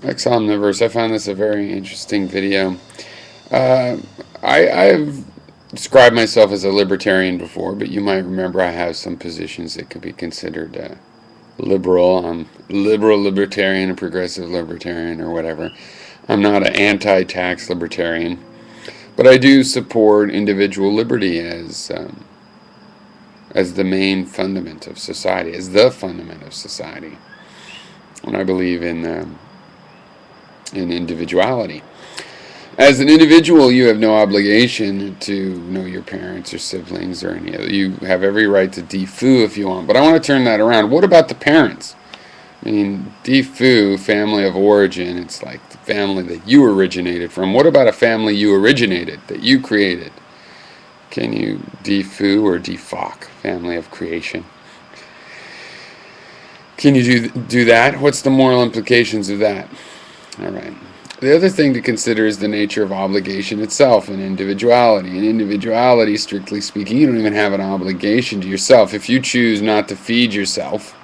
Ex Omniverse, I found this a very interesting video. Uh, I've described myself as a libertarian before, but you might remember I have some positions that could be considered liberal. I'm liberal libertarian, a progressive libertarian, or whatever. I'm not an anti-tax libertarian, but I do support individual liberty as the main fundament of society, as the fundament of society, and I believe in individuality. As an individual, you have no obligation to know your parents or siblings or any other. You have every right to defoo if you want. But I want to turn that around. What about the parents? I mean, defoo, family of origin, it's like the family that you originated from. What about a family you originated, that you created? Can you defoo or defock, family of creation? Can you do that? What's the moral implications of that? All right. The other thing to consider is the nature of obligation itself and individuality. In individuality, strictly speaking, you don't even have an obligation to yourself. If you choose not to feed yourself,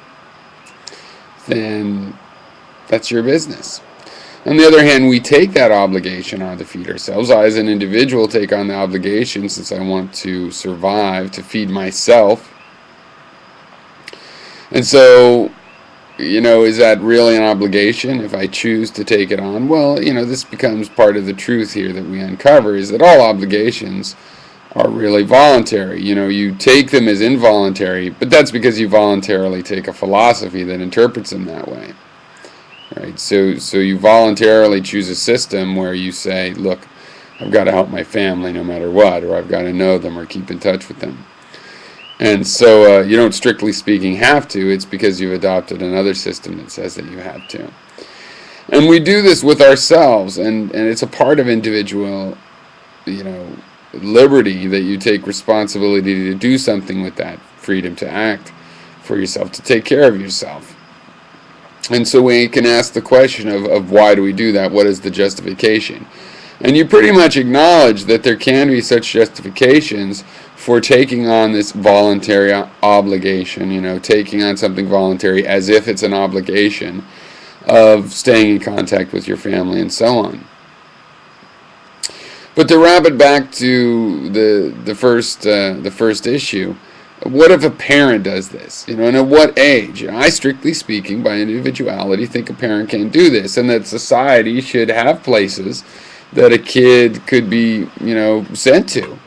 then that's your business. On the other hand, we take that obligation on to feed ourselves. I, as an individual, take on the obligation, since I want to survive, to feed myself. And so, is that really an obligation if I choose to take it on? Well, this becomes part of the truth here that we uncover, is that all obligations are really voluntary. You take them as involuntary, but that's because you voluntarily take a philosophy that interprets them that way. Right? So you voluntarily choose a system where you say, look, I've got to help my family no matter what, or I've got to know them or keep in touch with them. And so you don't, strictly speaking, have to. It's because you've adopted another system that says that you have to. And we do this with ourselves, and it's a part of individual, liberty, that you take responsibility to do something with that freedom to act for yourself, to take care of yourself. And so we can ask the question of why do we do that? What is the justification? And you pretty much acknowledge that there can be such justifications for taking on this voluntary obligation, taking on something voluntary as if it's an obligation of staying in contact with your family and so on. But to wrap it back to the first issue, what if a parent does this? And at what age? I, strictly speaking, by individuality, think a parent can do this, and that society should have places that a kid could be, sent to.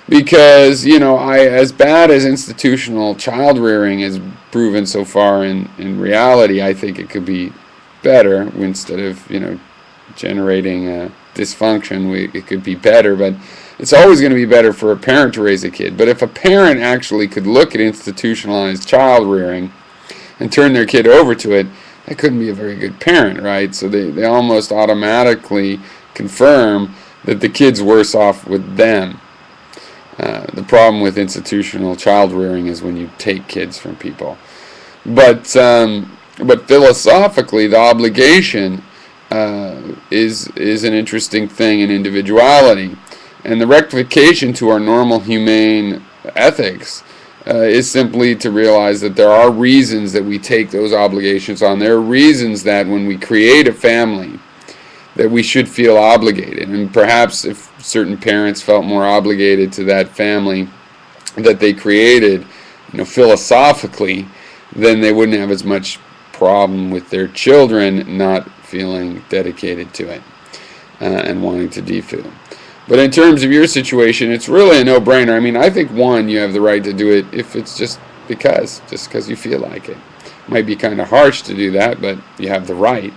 Because, as bad as institutional child rearing has proven so far in reality, I think it could be better. Instead of, generating dysfunction, it could be better. But it's always going to be better for a parent to raise a kid. But if a parent actually could look at institutionalized child rearing and turn their kid over to it, that couldn't be a very good parent, right? So they almost automatically confirm that the kid's worse off with them. The problem with institutional child rearing is when you take kids from people. But philosophically, the obligation is an interesting thing in individuality. And the rectification to our normal humane ethics is simply to realize that there are reasons that we take those obligations on. There are reasons that when we create a family, that we should feel obligated. And perhaps if certain parents felt more obligated to that family that they created, philosophically, then they wouldn't have as much problem with their children not feeling dedicated to it and wanting to defoo. But in terms of your situation, it's really a no-brainer. I mean, I think, one, you have the right to do it if it's just because you feel like it. It might be kind of harsh to do that, but you have the right.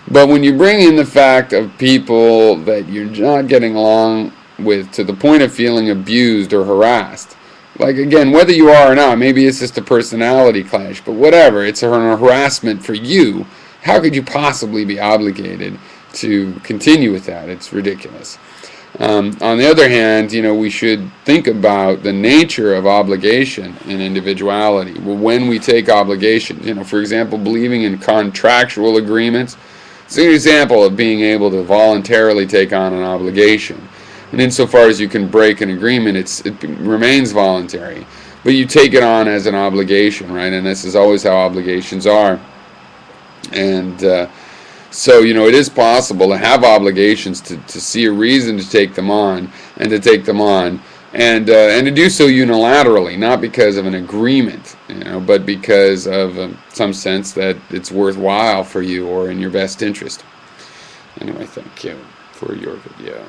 But when you bring in the fact of people that you're not getting along with to the point of feeling abused or harassed, like, again, whether you are or not, maybe it's just a personality clash, but whatever, it's an harassment for you, how could you possibly be obligated to continue with that? It's ridiculous. On the other hand, we should think about the nature of obligation in individuality. Well, when we take obligations, for example, believing in contractual agreements, it's an example of being able to voluntarily take on an obligation. And insofar as you can break an agreement, it remains voluntary. But you take it on as an obligation, right? And this is always how obligations are. And So, it is possible to have obligations, to see a reason to take them on, and to take them on, and to do so unilaterally, not because of an agreement, but because of some sense that it's worthwhile for you or in your best interest. Anyway, thank you for your video.